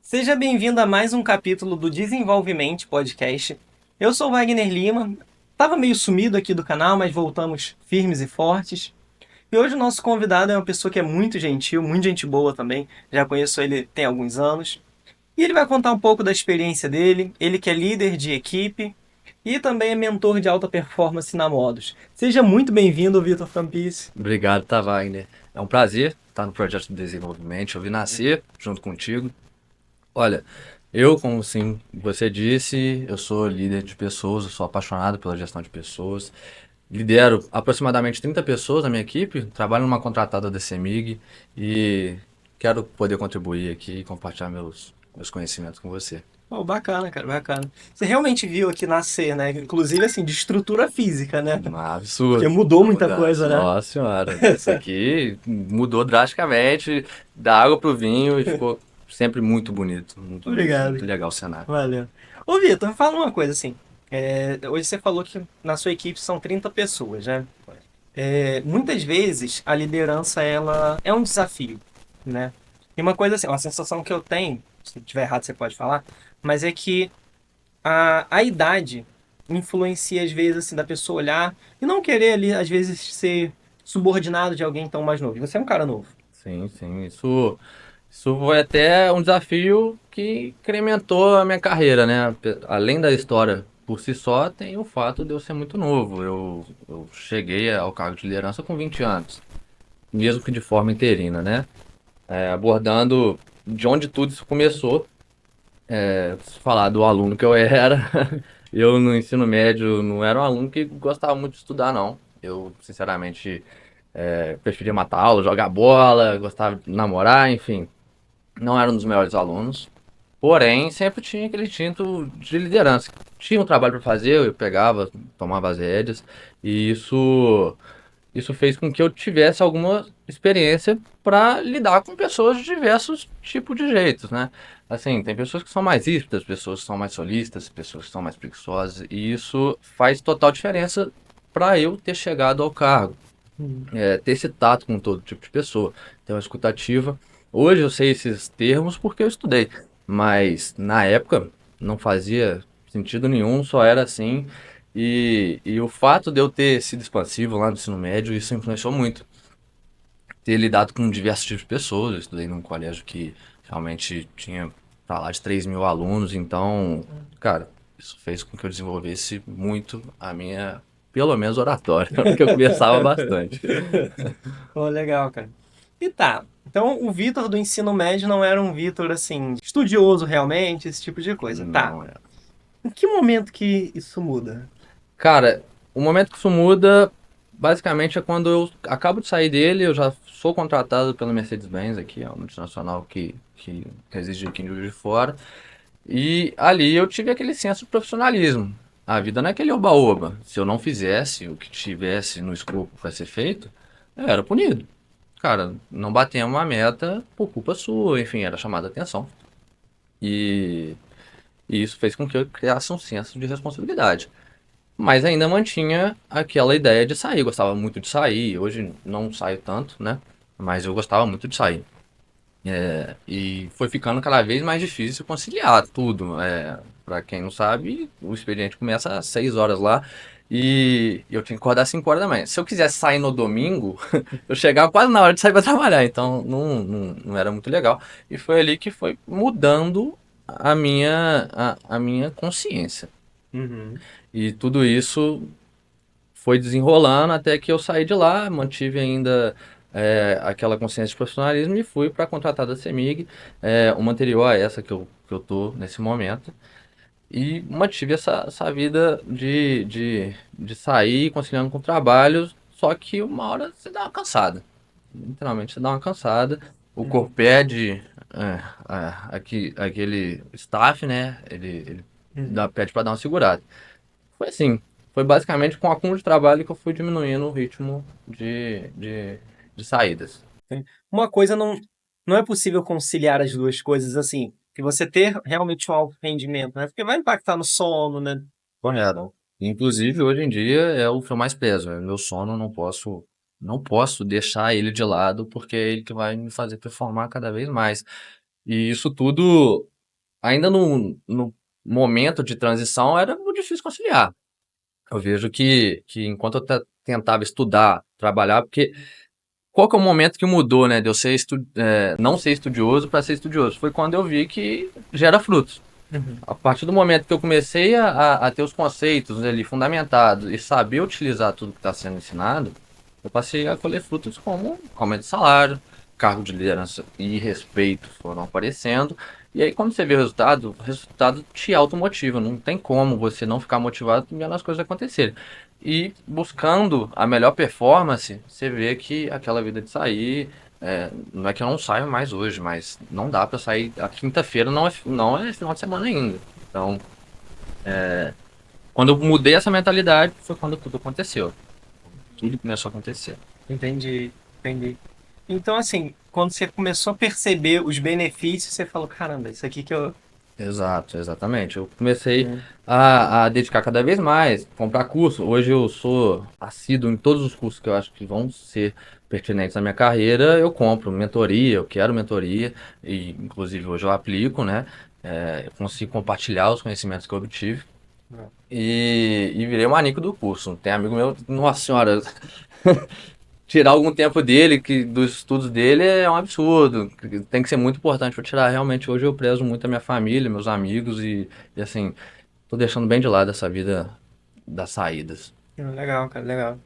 Seja bem-vindo a mais um capítulo do Desenvolvimento Podcast. Eu sou o Wagner Lima. Tava meio sumido aqui do canal, mas voltamos firmes e fortes. E hoje o nosso convidado é uma pessoa que é muito gentil, muito gente boa também. Já conheço ele tem alguns anos. E ele vai contar um pouco da experiência dele. Ele que é líder de equipe e também é mentor de alta performance na Modos. Seja muito bem-vindo, Vitor Campis. Obrigado, tá, Wagner. É um prazer estar no projeto de desenvolvimento. Eu vi nascer junto contigo. Olha, eu, como assim você disse, eu sou líder de pessoas, eu sou apaixonado pela gestão de pessoas. Lidero aproximadamente 30 pessoas na minha equipe, trabalho numa contratada da CEMIG e quero poder contribuir aqui e compartilhar meus conhecimentos com você. Oh, bacana, cara, bacana. Você realmente viu aqui nascer, né? Inclusive, assim, de estrutura física, né? Porque Absurdo mudou a muita mudança. coisa, né? Nossa senhora, isso aqui mudou drasticamente da água pro vinho e ficou sempre muito bonito. Muito, muito Obrigado. legal o cenário. Valeu. Ô, Vitor, me fala uma coisa, assim. Hoje você falou que na sua equipe são 30 pessoas, né? Muitas vezes a liderança, ela é um desafio, né? E uma coisa assim, uma sensação que eu tenho, se tiver errado você pode falar, mas é que a idade influencia às vezes assim da pessoa olhar e não querer ali às vezes ser subordinado de alguém tão mais novo. E você é um cara novo. Sim, sim. Isso foi até um desafio que incrementou a minha carreira, né? Além da história por si só, tem o fato de eu ser muito novo. Eu cheguei ao cargo de liderança com 20 anos, mesmo que de forma interina, né? Abordando de onde tudo isso começou. Se falar do aluno que eu era, eu no ensino médio não era um aluno que gostava muito de estudar, não. Eu, sinceramente, preferia matar aula, jogar bola, gostava de namorar, enfim. Não era um dos melhores alunos. Porém, sempre tinha aquele instinto de liderança. Tinha um trabalho para fazer, eu pegava, tomava as rédeas, e isso fez com que eu tivesse alguma experiência para lidar com pessoas de diversos tipos de jeitos, né? Assim, tem pessoas que são mais ríspidas, pessoas que são mais solistas, pessoas que são mais preguiçosas, e isso faz total diferença para eu ter chegado ao cargo, ter esse tato com todo tipo de pessoa, ter uma escutativa. Hoje eu sei esses termos porque eu estudei, mas na época não fazia sentido nenhum, só era assim. E o fato de eu ter sido expansivo lá no ensino médio, isso influenciou muito. Ter lidado com diversos tipos de pessoas, eu estudei num colégio que realmente tinha pra lá de 3.000 alunos, então, cara, isso fez com que eu desenvolvesse muito a minha, pelo menos, oratória, porque eu conversava bastante. Oh, legal, cara. E tá. Então, o Vitor do ensino médio não era um Vitor assim, estudioso realmente, esse tipo de coisa. Tá. Não é. Em que momento que isso muda? Cara, o momento que isso muda, basicamente, é quando eu acabo de sair dele, eu já sou contratado pela Mercedes-Benz aqui, é uma multinacional que reside aqui em Juiz de Fora. E ali eu tive aquele senso de profissionalismo. A vida não é aquele oba-oba. Se eu não fizesse o que tivesse no escopo para ser feito, eu era punido. Cara, não batemos uma meta por culpa sua, enfim, era chamada a atenção. E, e isso fez com que eu criasse um senso de responsabilidade. Mas ainda mantinha aquela ideia de sair. Gostava muito de sair. Hoje não saio tanto, né? Mas eu gostava muito de sair. E foi ficando cada vez mais difícil conciliar tudo. Para quem não sabe, o expediente começa às 6 horas lá e eu tinha que acordar às 5 horas da manhã. Se eu quisesse sair no domingo, eu chegava quase na hora de sair para trabalhar, então não era muito legal. E foi ali que foi mudando a minha consciência. Uhum. E tudo isso foi desenrolando até que eu saí de lá, mantive ainda aquela consciência de profissionalismo e fui para a contratada da CEMIG, uma anterior a essa que eu tô nesse momento. E mantive essa vida de sair conciliando com o trabalho, só que uma hora você dá uma cansada. Literalmente você dá uma cansada, o corpo Uhum. pede aquele staff, né? Ele Uhum. pede para dar uma segurada. Foi assim, foi basicamente com o acúmulo de trabalho que eu fui diminuindo o ritmo de saídas. Sim. Uma coisa não é possível conciliar as duas coisas assim, que você ter realmente um alto rendimento, né? Porque vai impactar no sono, né? Correto. Inclusive, hoje em dia é o que eu mais peso. Meu sono, eu não posso deixar ele de lado, porque é ele que vai me fazer performar cada vez mais. E isso tudo ainda no momento de transição era muito difícil conciliar. Eu vejo que enquanto eu tentava estudar, trabalhar, porque qual que é o momento que mudou, né, de eu não ser estudioso para ser estudioso? Foi quando eu vi que gera frutos. Uhum. A partir do momento que eu comecei a ter os conceitos ali fundamentados e saber utilizar tudo que está sendo ensinado, eu passei a colher frutos como aumento de salário, cargo de liderança e respeito foram aparecendo. E aí, quando você vê o resultado te automotiva. Não tem como você não ficar motivado vendo as coisas acontecerem. E buscando a melhor performance, você vê que aquela vida de sair. Não é que eu não saio mais hoje, mas não dá pra sair. A quinta-feira não é final de semana ainda. Então, quando eu mudei essa mentalidade, foi quando tudo aconteceu. Tudo começou a acontecer. Entendi, entendi. Então, assim, quando você começou a perceber os benefícios, você falou, caramba, isso aqui que eu. Exato, exatamente. Eu comecei Hum. a dedicar cada vez mais, comprar curso. Hoje eu sou assíduo em todos os cursos que eu acho que vão ser pertinentes na minha carreira. Eu compro mentoria, eu quero mentoria, e inclusive hoje eu aplico, né? Eu consigo compartilhar os conhecimentos que eu obtive e virei um manico do curso. Tem amigo meu, nossa senhora, tirar algum tempo dele, dos estudos dele, é um absurdo. Tem que ser muito importante para tirar. Realmente, hoje eu prezo muito a minha família, meus amigos e assim, tô deixando bem de lado essa vida das saídas. Legal, cara, legal.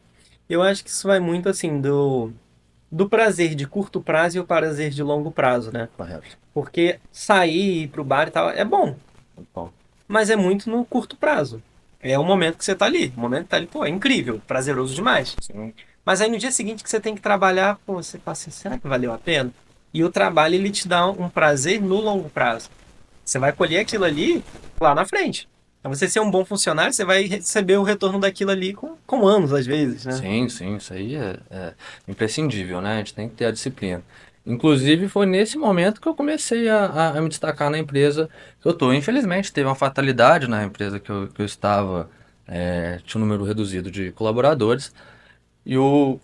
Eu acho que isso vai muito, assim, do prazer de curto prazo e o prazer de longo prazo, né? Correto. Porque sair, ir pro bar e tal é bom, Muito bom. mas é muito no curto prazo. É o momento que você tá ali. O momento que tá ali, pô, é incrível, prazeroso demais. Sim. Mas aí no dia seguinte que você tem que trabalhar, pô, você fala assim, será que valeu a pena? E o trabalho, ele te dá um prazer no longo prazo. Você vai colher aquilo ali lá na frente. Então, você ser um bom funcionário, você vai receber o retorno daquilo ali com anos, às vezes, né? Sim, sim, isso aí é imprescindível, né? A gente tem que ter a disciplina. Inclusive, foi nesse momento que eu comecei a me destacar na empresa que eu estou. Infelizmente, teve uma fatalidade na empresa que eu estava, tinha um número reduzido de colaboradores, e o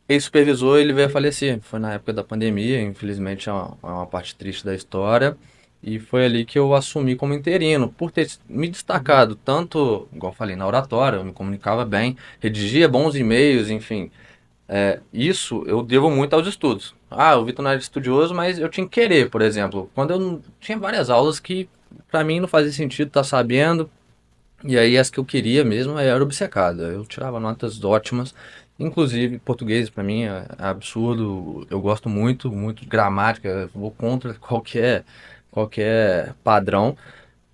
ex-supervisor ele veio a falecer. Foi na época da pandemia, infelizmente é uma parte triste da história. E foi ali que eu assumi como interino, por ter me Uhum. destacado tanto, igual eu falei, na oratória, eu me comunicava bem, redigia bons e-mails, enfim. Isso eu devo muito aos estudos. Ah, o Vitor não era estudioso, mas eu tinha que querer, por exemplo. Quando eu tinha várias aulas que para mim não fazia sentido estar sabendo, e aí as que eu queria mesmo eu era obcecado. Eu tirava notas ótimas, inclusive português para mim é absurdo. Eu gosto muito, muito de gramática, eu vou contra qualquer padrão.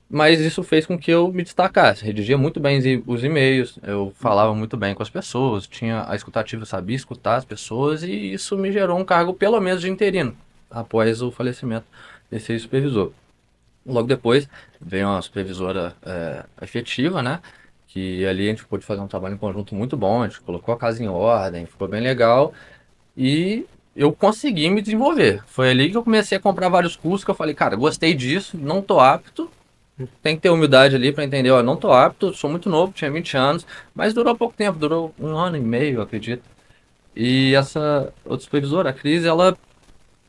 Mas isso fez com que eu me destacasse. Redigia muito bem os e-mails, eu falava muito bem com as pessoas, tinha a escutativa, sabia escutar as pessoas, e isso me gerou um cargo, pelo menos, de interino, após o falecimento desse supervisor. Logo depois veio uma supervisora efetiva, né? Que ali a gente pôde fazer um trabalho em conjunto muito bom, a gente colocou a casa em ordem, ficou bem legal e eu consegui me desenvolver. Foi ali que eu comecei a comprar vários cursos que eu falei, cara, gostei disso, não tô apto, tem que ter humildade ali para entender, ó, não tô apto, sou muito novo, tinha 20 anos, mas durou pouco tempo, durou um ano e meio, eu acredito. E essa outra supervisora, a Cris, ela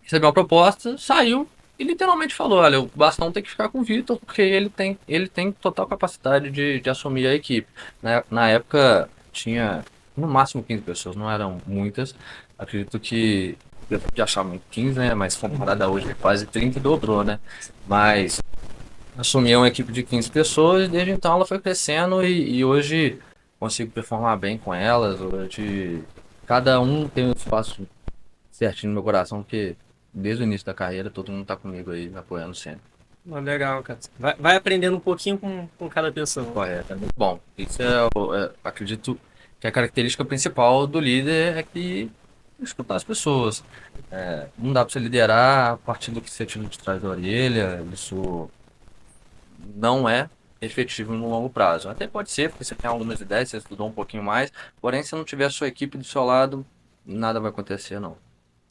recebeu uma proposta, saiu e literalmente falou: olha, o Bastão tem que ficar com o Vitor, porque ele tem total capacidade de assumir a equipe. Na época tinha no máximo 15 pessoas, não eram muitas. Acredito que eu de achar muito 15, né? Mas comparado a hoje, quase 30 dobrou, né? Mas assumi uma equipe de 15 pessoas e desde então ela foi crescendo e hoje consigo performar bem com elas. Hoje cada um tem um espaço certinho no meu coração, porque desde o início da carreira todo mundo tá comigo aí, me apoiando sempre. Legal, cara. Vai aprendendo um pouquinho com cada pessoa. Correto, é muito bom. Isso acredito que a característica principal do líder é que escutar as pessoas. Não dá pra você liderar a partir do que você tira de trás da orelha, isso não é efetivo no longo prazo. Até pode ser, porque você tem algumas ideias, você estudou um pouquinho mais, porém se não tiver a sua equipe do seu lado, nada vai acontecer, não.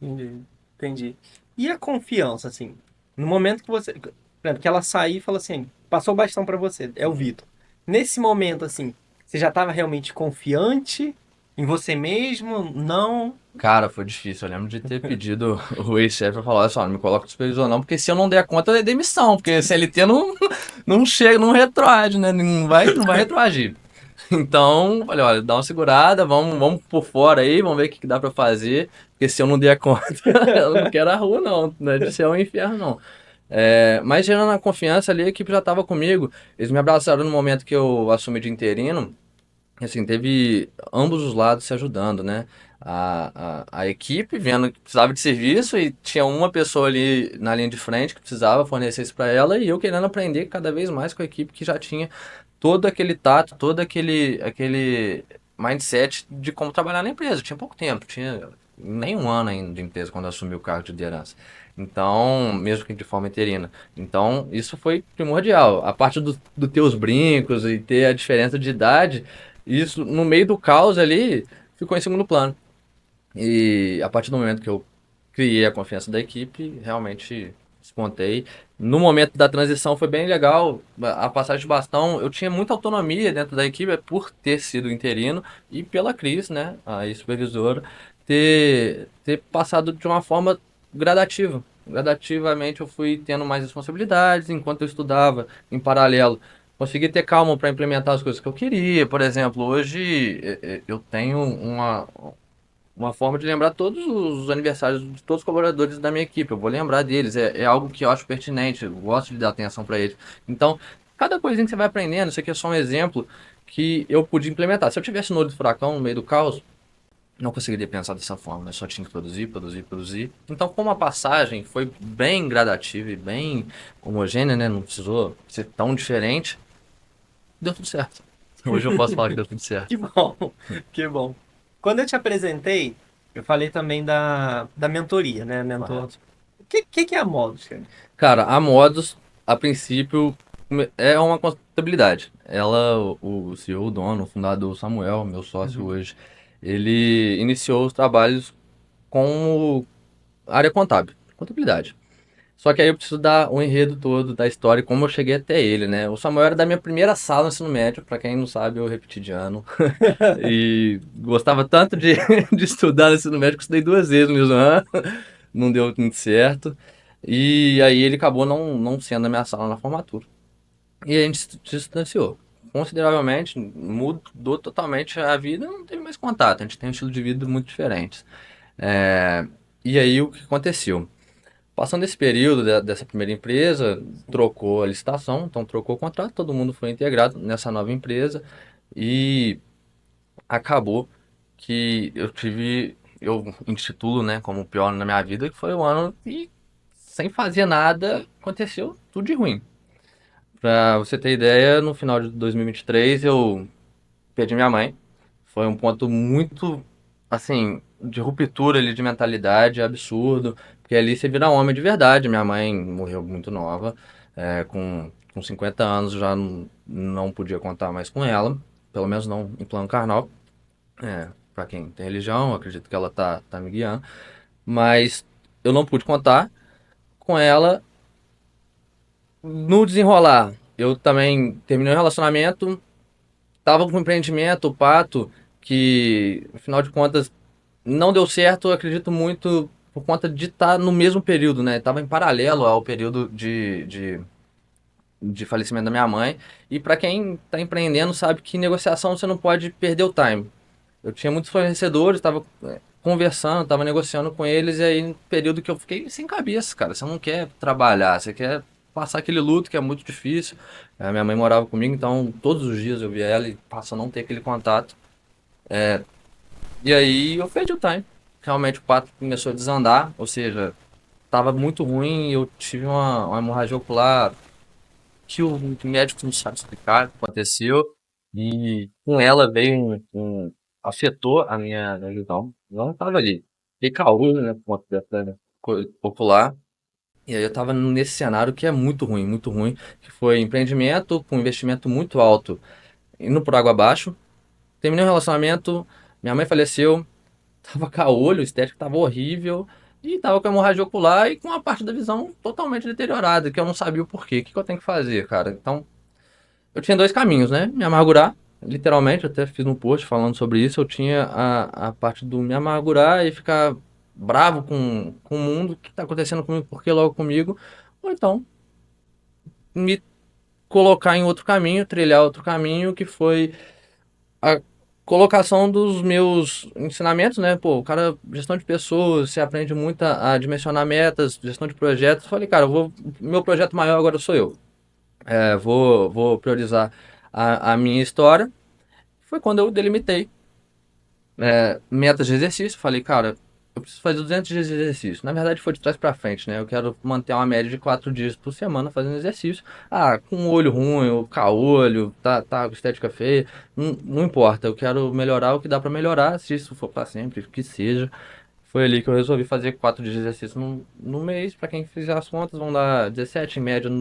Entendi. Entendi. E a confiança, assim? No momento que você. Por exemplo, que ela saiu e falou assim, passou o bastão pra você, é o Uhum. Vitor. Nesse momento, assim, você já estava realmente confiante? Em você mesmo? Não. Cara, foi difícil. Eu lembro de ter pedido o ex-chefe pra falar, olha só, não me coloca de supervisor não, porque se eu não der conta, é demissão, porque CLT não, não chega, não retroage, né? Não vai retroagir. Então, falei, olha, dá uma segurada, vamos por fora aí, vamos ver o que dá pra fazer, porque se eu não der conta, eu não quero a rua não, não é de céu ao inferno não. Mas gerando a confiança ali, a equipe já tava comigo, eles me abraçaram no momento que eu assumi de interino, assim, teve ambos os lados se ajudando, né? A equipe vendo que precisava de serviço e tinha uma pessoa ali na linha de frente que precisava fornecer isso para ela e eu querendo aprender cada vez mais com a equipe que já tinha todo aquele tato, todo aquele mindset de como trabalhar na empresa. Tinha pouco tempo, tinha nem um ano ainda de empresa quando eu assumi o cargo de liderança. Então, mesmo que de forma interina. Então, isso foi primordial. A parte do ter os brincos e ter a diferença de idade, isso no meio do caos ali ficou em segundo plano. E a partir do momento que eu criei a confiança da equipe, realmente despontei. No momento da transição foi bem legal. A passagem de bastão, eu tinha muita autonomia dentro da equipe por ter sido interino e pela Cris, né, a supervisora, ter passado de uma forma gradativa. Gradativamente eu fui tendo mais responsabilidades enquanto eu estudava em paralelo. Consegui ter calma para implementar as coisas que eu queria. Por exemplo, hoje eu tenho uma forma de lembrar todos os aniversários de todos os colaboradores da minha equipe. Eu vou lembrar deles. É algo que eu acho pertinente. Eu gosto de dar atenção para eles. Então, cada coisinha que você vai aprendendo, isso aqui é só um exemplo que eu pude implementar. Se eu tivesse no olho do furacão, no meio do caos, não conseguiria pensar dessa forma. Né? Só tinha que produzir, produzir, produzir. Então, como a passagem foi bem gradativa e bem homogênea, né? Não precisou ser tão diferente, deu tudo certo. Hoje eu posso falar que deu tudo certo. Que bom, que bom. Quando eu te apresentei, eu falei também da mentoria, né? Mentor. Correto. O que é a Modus, cara? Cara, a Modus, a princípio, é uma contabilidade. Ela, o CEO, o dono, o fundador Samuel, meu sócio Uhum. hoje, ele iniciou os trabalhos com área contábil, contabilidade. Só que aí eu preciso dar o enredo todo da história e como eu cheguei até ele, né? O Samuel era da minha primeira sala no ensino médio, pra quem não sabe, eu repeti de ano. E gostava tanto de, de estudar no ensino médio que eu estudei duas vezes no mesmo ano, não deu muito certo. E aí ele acabou não sendo a minha sala na formatura. E a gente se distanciou consideravelmente, mudou totalmente a vida, não teve mais contato, a gente tem um estilo de vida muito diferente. É, e aí o que aconteceu? Passando esse período dessa primeira empresa, trocou a licitação, então trocou o contrato, todo mundo foi integrado nessa nova empresa e acabou que eu intitulo, né, como o pior ano na minha vida, que foi o ano que sem fazer nada aconteceu tudo de ruim. Pra você ter ideia, no final de 2023 eu perdi minha mãe. Foi um ponto muito, assim, de ruptura ali de mentalidade, absurdo. Porque ali você vira homem de verdade. Minha mãe morreu muito nova, com 50 anos já não podia contar mais com ela. Pelo menos não em plano carnal. Pra quem tem religião, acredito que ela tá me guiando. Mas eu não pude contar com ela no desenrolar. Eu também terminei o relacionamento, tava com um empreendimento, o Pato, que, afinal de contas, não deu certo, eu acredito muito por conta de estar no mesmo período, né? Tava em paralelo ao período de falecimento da minha mãe. E para quem está empreendendo, sabe que negociação você não pode perder o time. Eu tinha muitos fornecedores, estava conversando, estava negociando com eles, e aí, no período que eu fiquei sem cabeça, cara. Você não quer trabalhar, você quer passar aquele luto que é muito difícil. Minha mãe morava comigo, então todos os dias eu via ela e passo a não ter aquele contato. E aí eu perdi o time. Realmente o pato começou a desandar, ou seja, estava muito ruim. Eu tive uma hemorragia ocular que o médico não sabe explicar o que aconteceu. E com ela veio afetou a minha visão. Ela estava ali. Fiquei caúdo, né, por conta dessa ocular. E aí eu estava nesse cenário que é muito ruim, que foi empreendimento com investimento muito alto, indo por água abaixo. Terminei o relacionamento, minha mãe faleceu, tava caolho, o estético tava horrível. E tava com a hemorragia ocular e com a parte da visão totalmente deteriorada, que eu não sabia o porquê. O que que eu tenho que fazer, cara? Então, eu tinha dois caminhos, né? Me amargurar literalmente, eu até fiz um post falando sobre isso. Eu tinha a parte do me amargurar e ficar bravo com o mundo, o que está acontecendo comigo, por que logo comigo? Ou então, me colocar em outro caminho, trilhar outro caminho, que foi a colocação dos meus ensinamentos, né? Pô, o cara, gestão de pessoas, você aprende muito a dimensionar metas, gestão de projetos. Falei, cara, meu projeto maior agora sou eu. Vou priorizar a minha história. Foi quando eu delimitei metas de exercício. Falei, cara, eu preciso fazer 200 dias de exercício. Na verdade, foi de trás pra frente, né? Eu quero manter uma média de 4 dias por semana fazendo exercício. Ah, com o olho ruim, ou caolho, tá com estética feia, não importa. Eu quero melhorar o que dá pra melhorar, se isso for pra sempre, que seja. Foi ali que eu resolvi fazer 4 dias de exercício no mês. Pra quem fizer as contas, vão dar 17 em média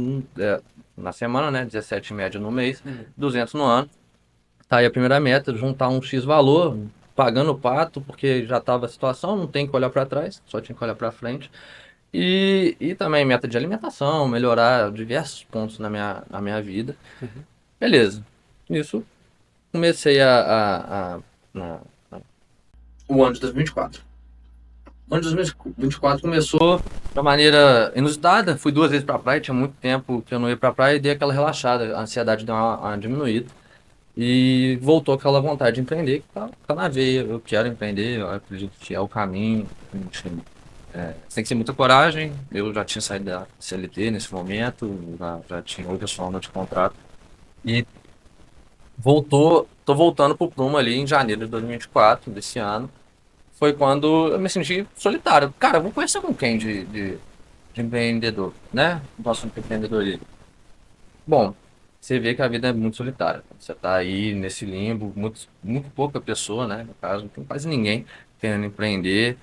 na semana, né? 17 em média no mês, 200 no ano. Tá aí a primeira meta, juntar um X valor, pagando o pato, porque já estava a situação, não tem que olhar para trás, só tinha que olhar para frente. E também meta de alimentação, melhorar diversos pontos na minha vida. Uhum. Beleza. Nisso, comecei na- o ano de 2024. O ano de 2024 começou de uma maneira inusitada. Fui 2 vezes pra praia, tinha muito tempo que eu não ia pra praia e dei aquela relaxada. A ansiedade deu uma diminuída. E voltou aquela vontade de empreender, que tá na veia. Eu quero empreender, eu acredito que é o caminho. Enfim, você tem que ter muita coragem. Eu já tinha saído da CLT nesse momento, já tinha outras formas de contrato. E tô voltando pro prumo ali em janeiro de 2024, desse ano. Foi quando eu me senti solitário. Cara, eu vou conhecer com quem de empreendedor, né? Nosso empreendedorismo. Bom, você vê que a vida é muito solitária. Você tá aí nesse limbo, muito pouca pessoa, né? No caso, não tem quase ninguém querendo empreender.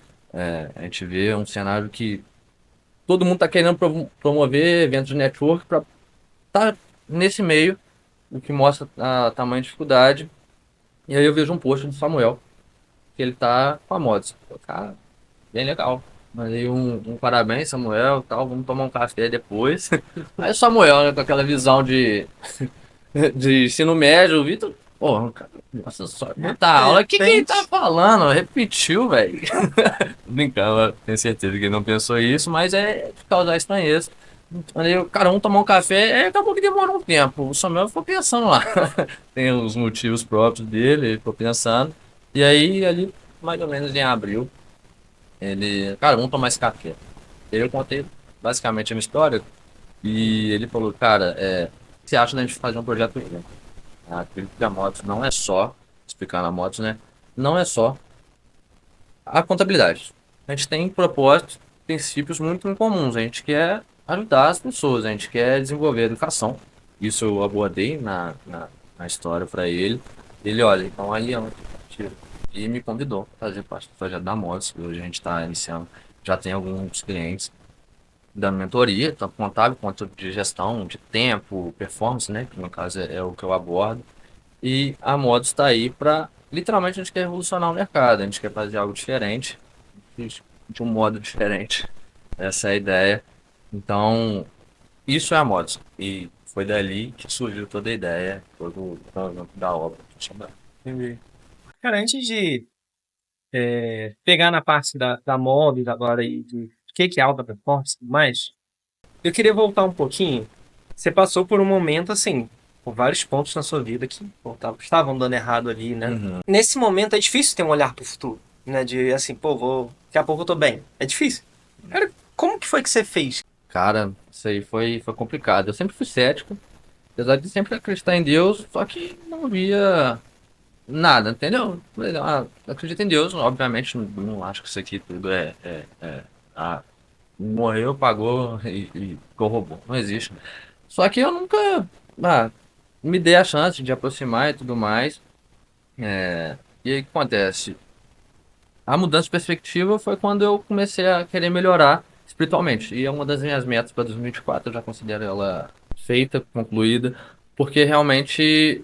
A gente vê um cenário que todo mundo tá querendo promover eventos de network para estar nesse meio, o que mostra a tamanha dificuldade. E aí eu vejo um post do Samuel, que ele tá com a mods. Pô, cara, bem legal. Mandei um parabéns, Samuel, tal, vamos tomar um café depois. Aí o Samuel, né, com aquela visão de ensino médio, o Vitor, porra, cara, nossa, só muita De aula. O que ele tá repente, falando? Repetiu, velho. Brincando, tenho certeza que ele não pensou isso, mas é de causar estranheza. Aí, cara, vamos tomar um café, acabou que demorou um tempo. O Samuel ficou pensando lá. Tem os motivos próprios dele, ele ficou pensando. E aí, ali, mais ou menos em abril, ele, cara, vamos tomar esse café. Eu contei basicamente a minha história e ele falou, cara, o que você acha da gente fazer um projeto junto? A crítica motos não é só, explicando a motos, né? Não é só a contabilidade. A gente tem propósitos, princípios muito incomuns. A gente quer ajudar as pessoas, a gente quer desenvolver a educação. Isso eu abordei na história para ele. Ele, olha, então aí é uma tentativa. E me convidou para fazer parte do projeto da Motos. Hoje a gente está iniciando, já tem alguns clientes dando mentoria, tanto contábil quanto de gestão, de tempo, performance, né? Que no caso é o que eu abordo. E a Modos está aí para, literalmente, a gente quer revolucionar o mercado, a gente quer fazer algo diferente, de um modo diferente. Essa é a ideia. Então, isso é a Modos. E foi dali que surgiu toda a ideia, todo o conjunto da obra. entendi. Cara, antes de pegar na parte da mob agora e de que é alta performance e tudo mais, eu queria voltar um pouquinho. Você passou por um momento, assim, por vários pontos na sua vida que pô, estavam dando errado ali, né? Uhum. Nesse momento é difícil ter um olhar pro futuro, né? De assim, pô, daqui a pouco eu tô bem. É difícil. Cara, como que foi que você fez? Cara, isso aí foi complicado. Eu sempre fui cético, apesar de sempre acreditar em Deus, só que não via nada, entendeu? Acredito em Deus, obviamente, não acho que isso aqui tudo ah, morreu, pagou e corroborou. Não existe. Só que eu nunca ah, me dei a chance de aproximar e tudo mais. E aí o que acontece? A mudança de perspectiva foi quando eu comecei a querer melhorar espiritualmente. E é uma das minhas metas para 2024, eu já considero ela feita, concluída, porque realmente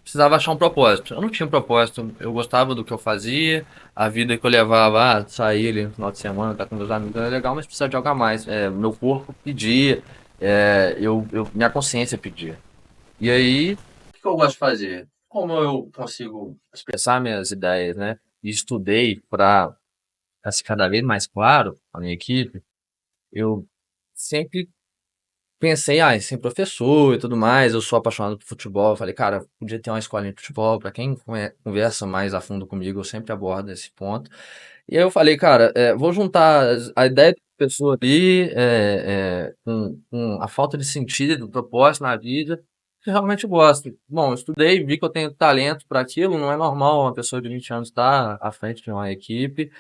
precisava achar um propósito. Eu não tinha um propósito, eu gostava do que eu fazia, a vida que eu levava, sair ali no final de semana, estar com meus amigos era legal, mas precisava de algo a mais. Meu corpo pedia, minha consciência pedia. E aí, o que eu gosto de fazer? Como eu consigo expressar minhas ideias, né? E estudei para ser cada vez mais claro a minha equipe, eu sempre pensei, em ser professor e tudo mais. Eu sou apaixonado por futebol. Eu falei, cara, podia ter uma escolinha de futebol. Para quem conversa mais a fundo comigo, eu sempre abordo esse ponto. E aí eu falei, cara, vou juntar a ideia da pessoa ali com a falta de sentido, propósito na vida, que eu realmente gosto. Bom, eu estudei, vi que eu tenho talento para aquilo. Não é normal uma pessoa de 20 anos estar à frente de uma equipe,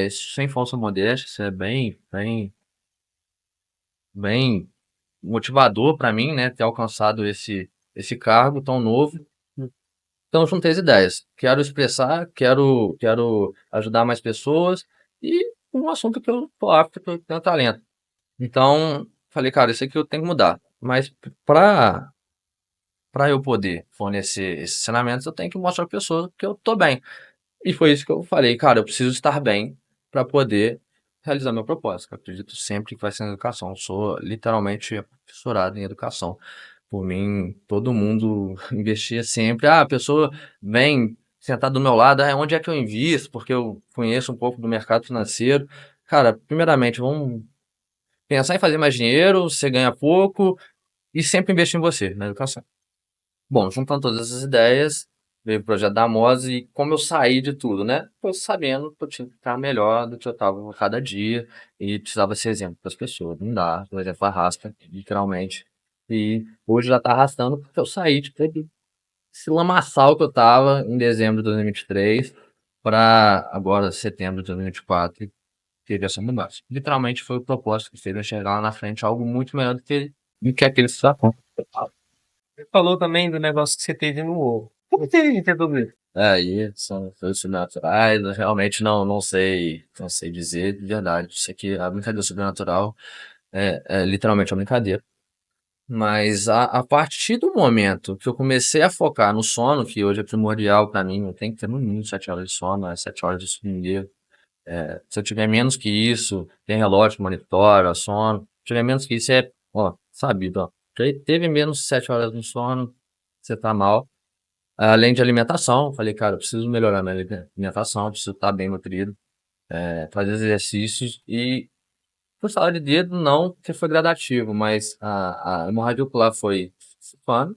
sem falsa modéstia. Isso é bem motivador para mim, né, ter alcançado esse cargo tão novo. Então, eu juntei as ideias. Quero expressar, quero ajudar mais pessoas e um assunto que eu tô apto, que eu tenho talento. Então, falei, cara, isso aqui eu tenho que mudar. Mas para eu poder fornecer esses ensinamentos, eu tenho que mostrar para a pessoa que eu tô bem. E foi isso que eu falei, cara, eu preciso estar bem para poder realizar meu propósito. Eu acredito sempre que vai ser na educação. Eu sou literalmente professorado em educação. Por mim, todo mundo investia sempre. Ah, a pessoa vem sentar do meu lado, onde é que eu invisto? Porque eu conheço um pouco do mercado financeiro. Cara, primeiramente, vamos pensar em fazer mais dinheiro, você ganha pouco e sempre investir em você, na educação. Bom, juntando todas essas ideias, veio o projeto da Mose e como eu saí de tudo, né? Tô sabendo que eu tinha que ficar melhor do que eu estava a cada dia e precisava ser exemplo para as pessoas. Não dá, por exemplo, arrasta, literalmente. E hoje já tá arrastando porque eu saí de esse lamaçal que eu tava em dezembro de 2023 para agora setembro de 2024 e teve essa mudança. Literalmente foi o propósito que fez eu chegar lá na frente algo muito melhor do que aquele sapão. Você falou também do negócio que você teve no ovo. Como que você entendeu isso? Aí são coisas sobrenaturais, eu realmente não sei dizer de verdade. Isso aqui, a brincadeira sobrenatural é literalmente uma brincadeira. Mas a partir do momento que eu comecei a focar no sono, que hoje é primordial para mim, eu tenho que ter no mínimo 7 horas de sono, 7 horas de sono. Se eu tiver menos que isso, tem relógio que monitora sono. Se tiver menos que isso, ó, sabido, ó. Já teve menos de 7 horas de sono, você tá mal. Além de alimentação, falei, cara, eu preciso melhorar minha alimentação, eu preciso estar bem nutrido, fazer exercícios e por salário de dedo não, porque foi gradativo, mas a hemorragia ocular foi ficando,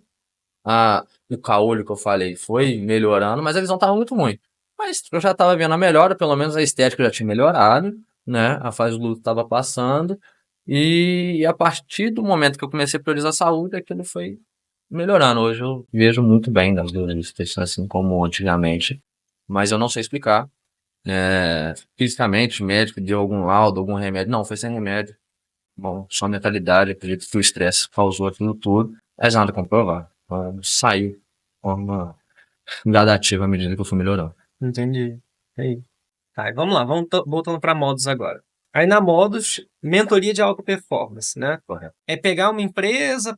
o caolho que eu falei foi melhorando, mas a visão estava muito ruim. Mas eu já estava vendo a melhora, pelo menos a estética já tinha melhorado, né? A fase do luto estava passando, e a partir do momento que eu comecei a priorizar a saúde, aquilo foi melhorando. Hoje eu vejo muito bem das doenças, assim como antigamente, mas eu não sei explicar. Fisicamente, o médico deu algum laudo, algum remédio. Não, foi sem remédio. Bom, só mentalidade, acredito que o estresse causou aquilo tudo. Mas nada comprovar. Saiu de forma gradativa à medida que eu fui melhorando. Entendi. Aí. Tá, e vamos lá, voltando para modos agora. Aí na modos, mentoria de alta performance, né? Correto. É pegar uma empresa,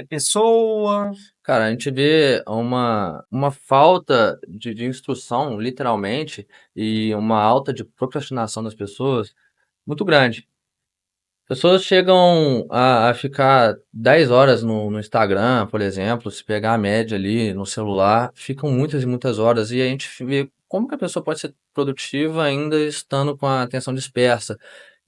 pessoa. Cara, a gente vê uma falta de instrução, literalmente, e uma alta de procrastinação das pessoas muito grande. Pessoas chegam a ficar 10 horas no Instagram, por exemplo, se pegar a média ali no celular, ficam muitas e muitas horas, e a gente vê como que a pessoa pode ser produtiva ainda estando com a atenção dispersa.